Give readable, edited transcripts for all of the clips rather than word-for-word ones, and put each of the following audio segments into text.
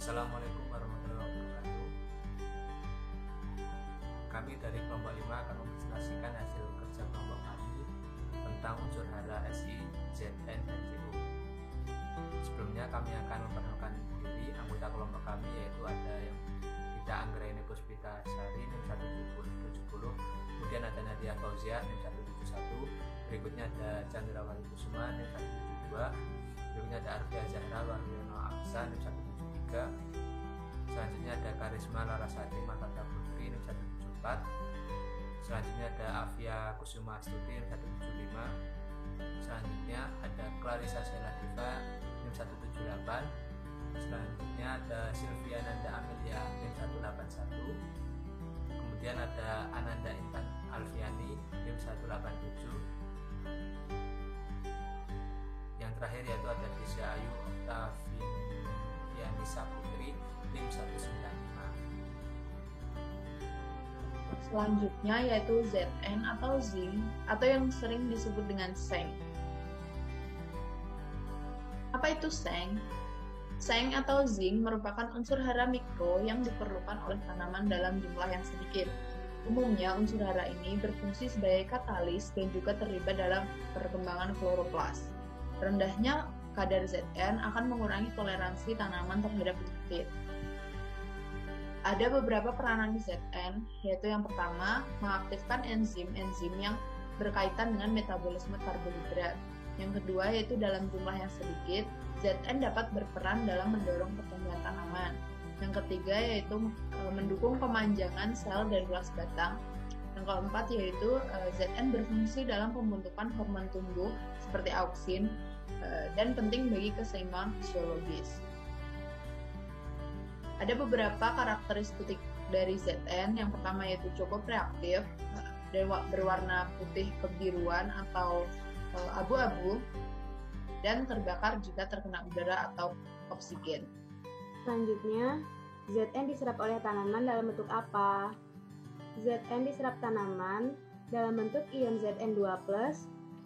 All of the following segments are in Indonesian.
Assalamualaikum warahmatullahi wabarakatuh. Kami dari kelompok 5 akan mempresentasikan hasil kerja kelompok kami tentang unsur hara SI, ZN, dan JU. Sebelumnya kami akan memperkenalkan diri anggota kelompok kami, yaitu ada yang Dita Anggraini Puspita Sari NIM 170, kemudian ada Nadia Fauzia NIM 171, berikutnya ada Chandrawati Kusuma NIM 172, berikutnya ada Arfia Zahra Waryono Aksa NIM 173, selanjutnya ada Karisma Larasati Markata Putri NIM 174, selanjutnya ada Afia Kusuma Astuti NIM 175, selanjutnya ada Clarissa Sheila Diva NIM 178, selanjutnya ada Sylvia Nanda Amelia NIM 181, kemudian ada Ananda Intan Alfiani NIM 187, yang terakhir yaitu ada Disya Ayu Oktavianisa Putri NIM 195. Selanjutnya yaitu ZN atau Zinc atau yang sering disebut dengan Seng. Apa itu Seng? Seng atau zinc merupakan unsur hara mikro yang diperlukan oleh tanaman dalam jumlah yang sedikit. Umumnya unsur hara ini berfungsi sebagai katalis dan juga terlibat dalam perkembangan kloroplas. Rendahnya kadar ZN akan mengurangi toleransi tanaman terhadap penyakit. Ada beberapa peranan ZN, yaitu yang pertama, mengaktifkan enzim-enzim yang berkaitan dengan metabolisme karbohidrat. Yang kedua, yaitu dalam jumlah yang sedikit, ZN dapat berperan dalam mendorong pertumbuhan tanaman. Yang ketiga, yaitu mendukung pemanjangan sel dan luas batang. Yang keempat, yaitu ZN berfungsi dalam pembentukan hormon tumbuh seperti auksin dan penting bagi keseimbangan fisiologis. Ada beberapa karakteristik dari ZN. Yang pertama yaitu cukup reaktif dan berwarna putih kebiruan atau abu-abu dan terbakar jika terkena udara atau oksigen. Selanjutnya, ZN diserap oleh tanaman dalam bentuk apa? ZN diserap tanaman dalam bentuk ion ZN2+,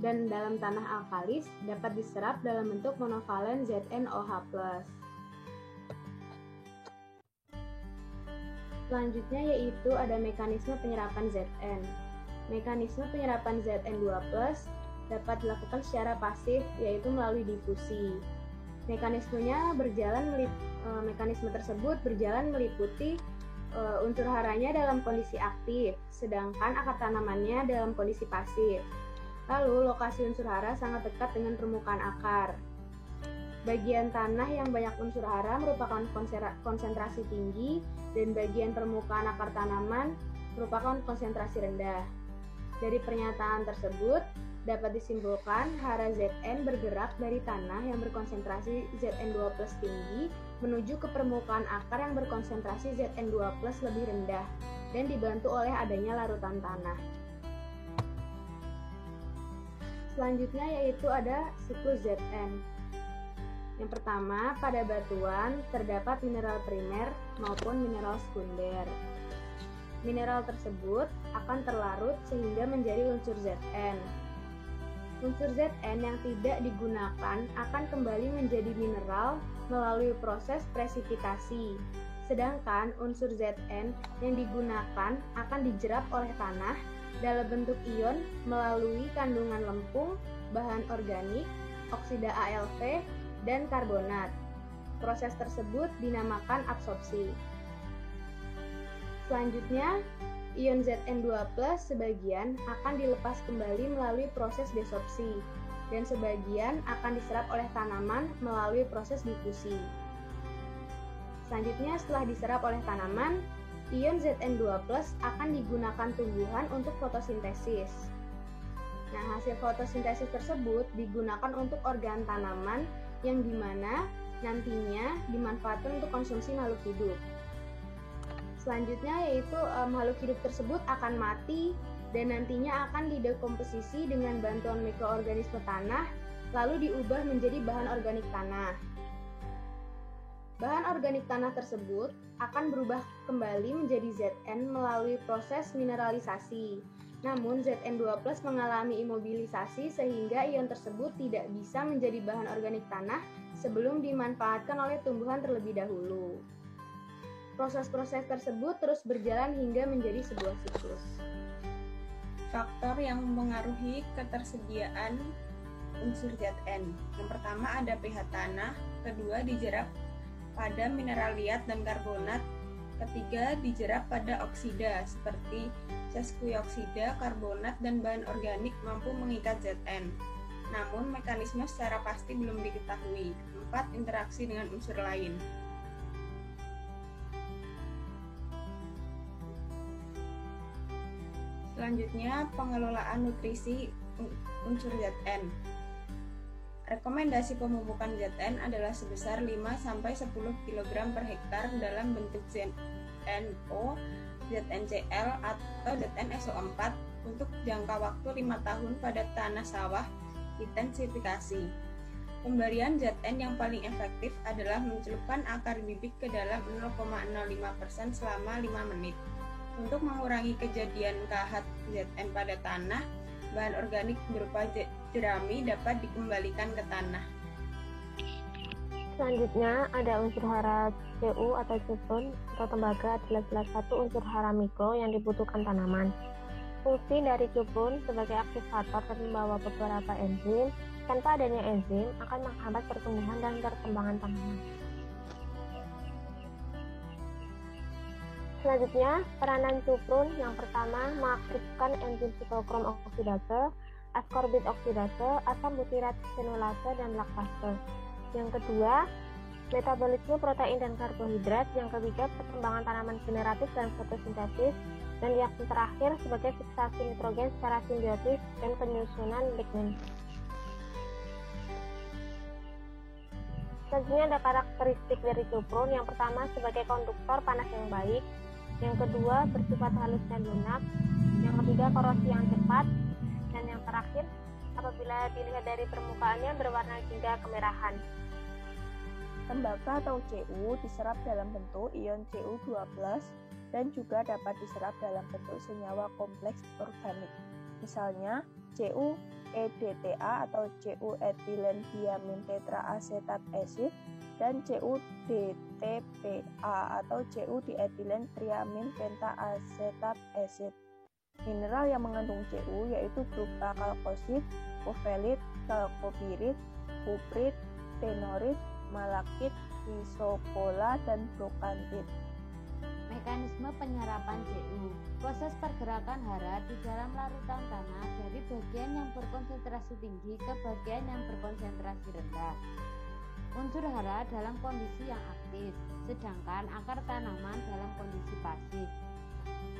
dan dalam tanah alkalis dapat diserap dalam bentuk monovalen ZnOH+. Selanjutnya yaitu ada mekanisme penyerapan ZN. Mekanisme penyerapan ZN2+ dapat dilakukan secara pasif, yaitu melalui difusi. Mekanisme tersebut berjalan meliputi unsur haranya dalam kondisi aktif, sedangkan akar tanamannya dalam kondisi pasif. Lalu, lokasi unsur hara sangat dekat dengan permukaan akar. Bagian tanah yang banyak unsur hara merupakan konsentrasi tinggi, dan bagian permukaan akar tanaman merupakan konsentrasi rendah. Dari pernyataan tersebut, dapat disimpulkan hara ZN bergerak dari tanah yang berkonsentrasi ZN2+ tinggi menuju ke permukaan akar yang berkonsentrasi ZN2+ lebih rendah dan dibantu oleh adanya larutan tanah. Selanjutnya yaitu ada siklus ZN. Yang pertama, pada batuan terdapat mineral primer maupun mineral sekunder. Mineral tersebut akan terlarut sehingga menjadi unsur ZN. Unsur ZN yang tidak digunakan akan kembali menjadi mineral melalui proses presipitasi. Sedangkan unsur ZN yang digunakan akan dijerap oleh tanah dalam bentuk ion melalui kandungan lempung, bahan organik, oksida AlF, dan karbonat. Proses tersebut dinamakan absorpsi. Selanjutnya, ion ZN2+ sebagian akan dilepas kembali melalui proses desorpsi, dan sebagian akan diserap oleh tanaman melalui proses difusi. Selanjutnya, setelah diserap oleh tanaman, ion ZN2+ akan digunakan tumbuhan untuk fotosintesis. Nah, hasil fotosintesis tersebut digunakan untuk organ tanaman yang dimana nantinya dimanfaatkan untuk konsumsi makhluk hidup. Selanjutnya yaitu makhluk hidup tersebut akan mati dan nantinya akan didekomposisi dengan bantuan mikroorganisme tanah, lalu diubah menjadi bahan organik tanah. Bahan organik tanah tersebut akan berubah kembali menjadi ZN melalui proses mineralisasi. Namun ZN2+ mengalami imobilisasi sehingga ion tersebut tidak bisa menjadi bahan organik tanah sebelum dimanfaatkan oleh tumbuhan terlebih dahulu. Proses-proses tersebut terus berjalan hingga menjadi sebuah siklus. Faktor yang mempengaruhi ketersediaan unsur Zn. Yang pertama ada pH tanah, kedua dijerap pada mineral liat dan karbonat, ketiga dijerap pada oksida seperti sesquioksida, karbonat, dan bahan organik mampu mengikat Zn. Namun mekanisme secara pasti belum diketahui. 4. Interaksi dengan unsur lain. Selanjutnya, pengelolaan nutrisi unsur Zn. Rekomendasi pemupukan Zn adalah sebesar 5-10 kg per hektar dalam bentuk ZNO, ZNCl, atau ZnSO4 untuk jangka waktu 5 tahun pada tanah sawah intensifikasi. Pemberian Zn yang paling efektif adalah mencelupkan akar bibit ke dalam 0,05% selama 5 menit. Untuk mengurangi kejadian kahat Zn pada tanah, bahan organik berupa jerami dapat dikembalikan ke tanah. Selanjutnya ada unsur hara Cu atau cupun atau tembaga adalah salah satu unsur hara mikro yang dibutuhkan tanaman. Fungsi dari cupun sebagai aktivator dan membawa beberapa enzim. Tanpa adanya enzim akan menghambat pertumbuhan dan perkembangan tanaman. Selanjutnya, peranan cupun yang pertama mengaktifkan enzim sitokrom oksidase, askorbit oksidase, asam butirat senulase, dan laktase. Yang kedua, metabolisme protein dan karbohidrat. Yang ketiga, perkembangan tanaman generatif dan fotosintesis. Dan yang terakhir sebagai fiksasi nitrogen secara simbiotis dan penyusunan lignin. Selanjutnya ada karakteristik dari cupun. Yang pertama sebagai konduktor panas yang baik. Yang kedua bersifat halus dan lunak. Yang ketiga korosi yang cepat. Dan yang terakhir apabila dilihat dari permukaannya berwarna hingga kemerahan. Tembaga atau Cu diserap dalam bentuk ion Cu2+ dan juga dapat diserap dalam bentuk senyawa kompleks organik. Misalnya CuEDTA atau Cu-etilen diamin tetraasetat asid dan CuDTPA atau Cu-dietilen triamin pentaasetat asid. Mineral yang mengandung Cu yaitu berupa kalkosit, kovalit, kalkopirit, kuprit, tenorit, malakit, isopola, dan brokantit. Mekanisme penyerapan Cu. Proses pergerakan hara di dalam larutan tanah dari bagian yang berkonsentrasi tinggi ke bagian yang berkonsentrasi rendah. Unsur hara dalam kondisi yang aktif, sedangkan akar tanaman dalam kondisi pasif.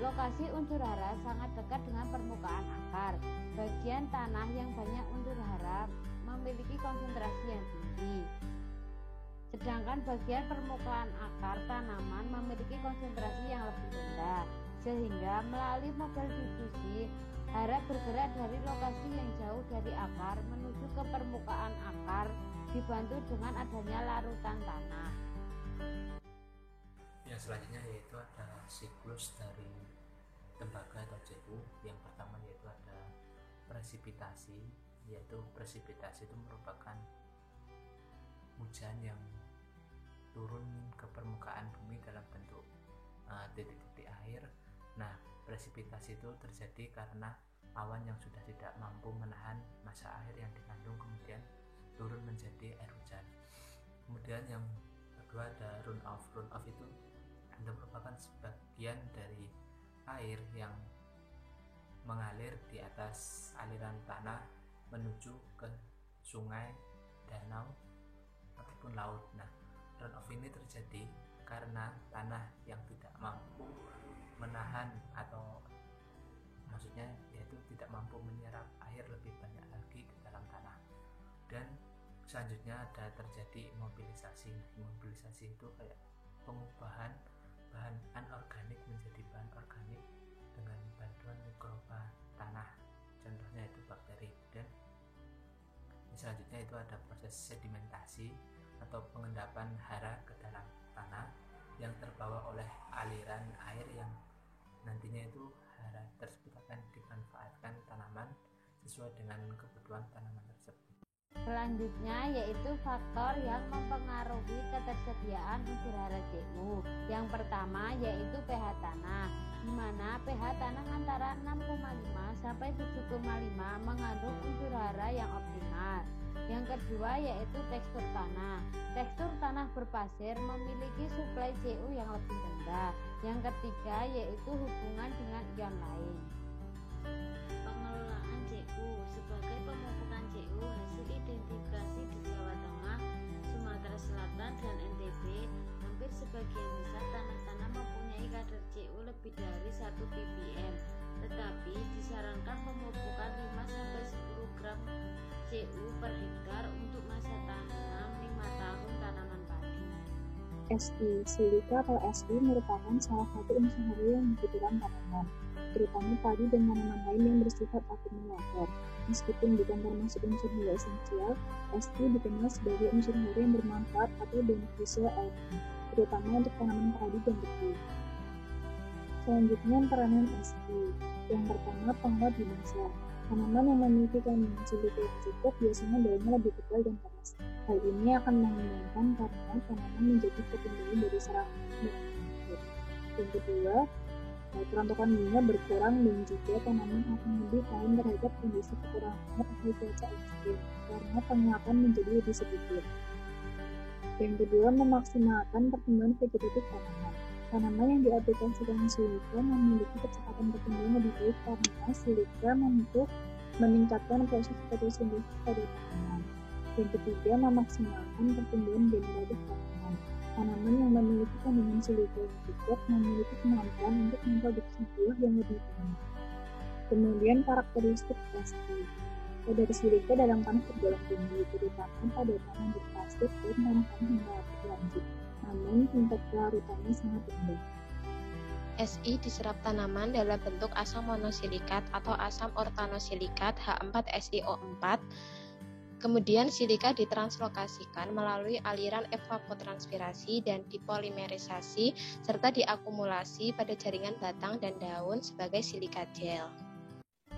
Lokasi unsur hara sangat dekat dengan permukaan akar. Bagian tanah yang banyak unsur hara memiliki konsentrasi yang tinggi, sedangkan bagian permukaan akar tanaman memiliki konsentrasi yang lebih rendah, sehingga melalui model difusi, hara bergerak dari lokasi yang jauh dari akar menuju ke permukaan akar dibantu dengan adanya larutan tanah. Yang selanjutnya yaitu ada siklus dari tembaga atau Cu. Yang pertama yaitu ada presipitasi, yaitu presipitasi itu merupakan hujan yang turun ke permukaan bumi dalam bentuk titik-titik air. Nah, presipitasi itu terjadi karena awan yang sudah tidak mampu menahan massa air yang dikandung kemudian turun menjadi air hujan. Kemudian yang kedua ada runoff. Runoff itu merupakan sebagian dari air yang mengalir di atas aliran tanah menuju ke sungai, danau, ataupun laut. Nah, runoff ini terjadi karena tanah yang tidak mampu menahan atau maksudnya yaitu tidak mampu menyerap air lebih banyak lagi ke dalam tanah. Dan selanjutnya ada terjadi imobilisasi. Imobilisasi itu kayak pengubahan bahan anorganik menjadi bahan organik dengan bantuan mikroba tanah, contohnya itu bakteri. Dan selanjutnya itu ada proses sedimentasi atau pengendapan hara ke dalam tanah yang terbawa oleh aliran air yang nantinya itu hara tersebut akan dimanfaatkan tanaman sesuai dengan kebutuhan tanaman tersebut. Selanjutnya yaitu faktor yang mempengaruhi ketersediaan unsur hara Cu. Yang pertama yaitu pH tanah, di mana pH tanah antara 6,5 sampai 7,5 mengandung unsur hara yang optimal. Yang kedua yaitu tekstur tanah. Tekstur tanah berpasir memiliki suplai Cu yang lebih rendah. Yang ketiga yaitu hubungan dengan ion lain. Pengelolaan Cu sebagai pemupukan Cu hasil identifikasi di Jawa Tengah, Sumatera Selatan, dan NTB. Hampir sebagian besar tanah-tanah mempunyai kadar Cu lebih dari 1 ppm, tetapi disarankan pemupukan 5-10 gram Cu per hektar untuk masa tanam 5 tahun tanaman padi. SI, silika atau SI merupakan salah satu unsur hara yang dibutuhkan tanaman, terutama padi dan tanaman lain yang bersifat akumulator. Meskipun bukan termasuk unsur hara esensial, SI dikenal sebagai unsur hara yang bermanfaat atau beneficial element, terutama untuk tanaman padi dan tebu. Selanjutnya peranan SI. Yang pertama, penguat di masa. Tanaman yang memiliki kandungan silika yang cukup biasanya daunnya lebih tebal dan keras. Hal ini akan menguntungkan karena tanaman menjadi terlindungi dari serangan dan penyakit. Yang kedua, kerontokan bunga berkurang dan juga tanaman akan lebih tahan terhadap kondisi kekurangan air atau cuaca ekstrim karena penguapan menjadi lebih sedikit. Yang kedua, memaksimalkan pertumbuhan vegetatif tanaman. Tanaman yang diaplikasikan silika memiliki kecepatan pertumbuhan lebih baik karena silika mampu meningkatkan proses fotosintesis pada tanaman. Yang ketiga, memaksimalkan pertumbuhan generatif tanaman. Tanaman yang memiliki kandungan silika yang cukup memiliki kemampuan untuk memproduksi buah yang lebih banyak. Kemudian karakteristik SI. Kadar silika dalam tanah tergolong tinggi, terutama pada tanah berpasir dan tanah-tanah yang relatif lanjut. Namun tingkat kelarutannya sangat rendah. SI diserap tanaman dalam bentuk asam monosilikat atau asam ortanosilikat H4SiO4. Kemudian silika ditranslokasikan melalui aliran evapotranspirasi dan dipolimerisasi serta diakumulasi pada jaringan batang dan daun sebagai silika gel.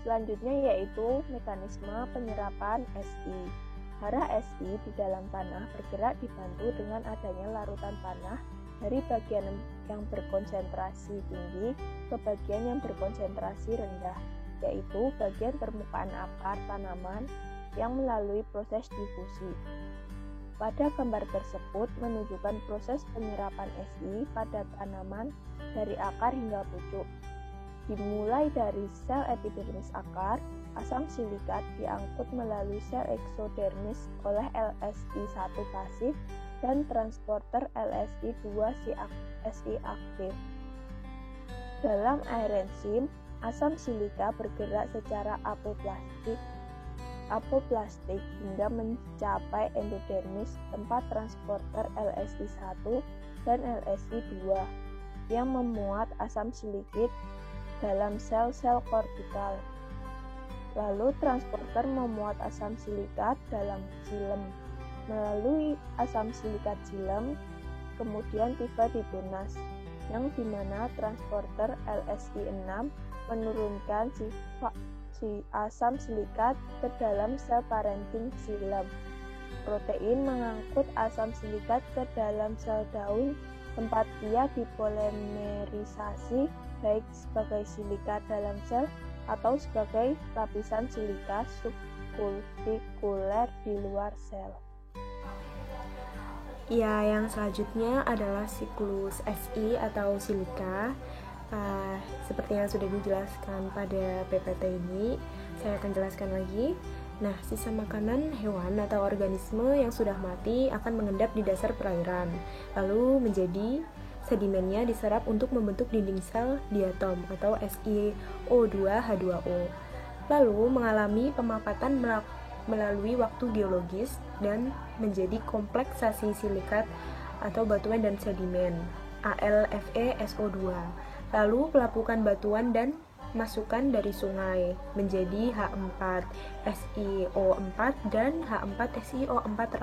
Selanjutnya yaitu mekanisme penyerapan SI. Hara SI di dalam tanah bergerak dibantu dengan adanya larutan tanah dari bagian yang berkonsentrasi tinggi ke bagian yang berkonsentrasi rendah, yaitu bagian permukaan akar tanaman yang melalui proses difusi. Pada gambar tersebut menunjukkan proses penyerapan SI pada tanaman dari akar hingga pucuk. Dimulai dari sel epidermis akar, asam silikat diangkut melalui sel eksodermis oleh LSI1 pasif dan transporter LSI2 Si aktif. Dalam air enzim, asam silika bergerak secara apoplastik hingga mencapai endodermis tempat transporter LSI1 dan LSI2 yang memuat asam silikit dalam sel-sel kortikal. Lalu transporter memuat asam silikat dalam xilem. Melalui asam silikat xilem, kemudian tiba di tunas, yang dimana transporter LSI6 menurunkan si asam silikat ke dalam sel parenkim xilem. Protein mengangkut asam silikat ke dalam sel daun, tempat ia dipolimerisasi baik sebagai silika dalam sel atau sebagai lapisan silika subkultikuler di luar sel. Ya, yang selanjutnya adalah siklus SI atau silika. Seperti yang sudah dijelaskan pada PPT ini, saya akan jelaskan lagi. Nah, sisa makanan hewan atau organisme yang sudah mati akan mengendap di dasar perairan, lalu menjadi sedimennya diserap untuk membentuk dinding sel diatom atau SiO2H2O. Lalu mengalami pemapatan melalui waktu geologis dan menjadi kompleksasi silikat atau batuan dan sedimen AlFeSO2. Lalu pelapukan batuan dan masukan dari sungai menjadi H4SiO4 dan H4SiO4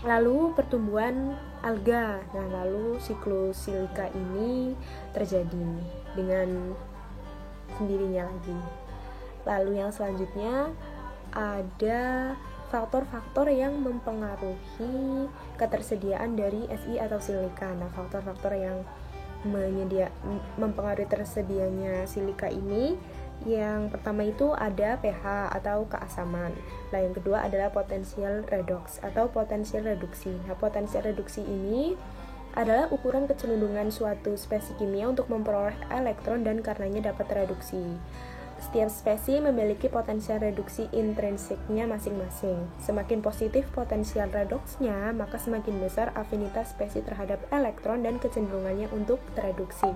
lalu pertumbuhan alga. Nah, lalu siklus silika ini terjadi dengan sendirinya lagi. Lalu yang selanjutnya ada faktor-faktor yang mempengaruhi ketersediaan dari SI atau silika. Nah, faktor-faktor yang mempengaruhi tersedianya silika ini, yang pertama itu ada pH atau keasaman. Nah, yang kedua adalah potensial redox atau potensial reduksi. Nah, potensial reduksi ini adalah ukuran kecenderungan suatu spesies kimia untuk memperoleh elektron dan karenanya dapat tereduksi. Setiap spesies memiliki potensial reduksi intrinsiknya masing-masing. Semakin positif potensial redoksnya, maka semakin besar afinitas spesies terhadap elektron dan kecenderungannya untuk tereduksi.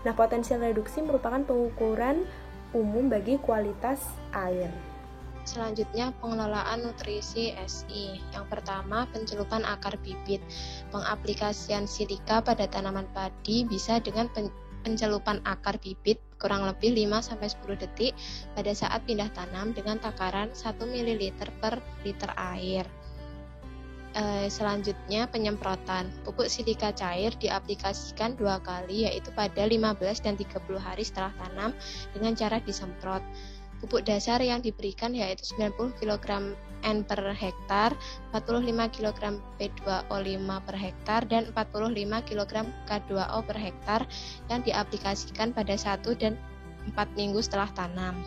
Nah, potensial reduksi merupakan pengukuran umum bagi kualitas air. Selanjutnya, pengelolaan nutrisi SI. Yang pertama, pencelupan akar bibit. Pengaplikasian silika pada tanaman padi bisa dengan pencelupan akar bibit kurang lebih 5-10 detik pada saat pindah tanam dengan takaran 1 ml per liter air. Selanjutnya, penyemprotan. Pupuk silika cair diaplikasikan 2 kali, yaitu pada 15 dan 30 hari setelah tanam dengan cara disemprot. Pupuk dasar yang diberikan yaitu 90 kg N per hektar, 45 kg P2O5 per hektar, dan 45 kg K2O per hektar yang diaplikasikan pada 1 dan 4 minggu setelah tanam.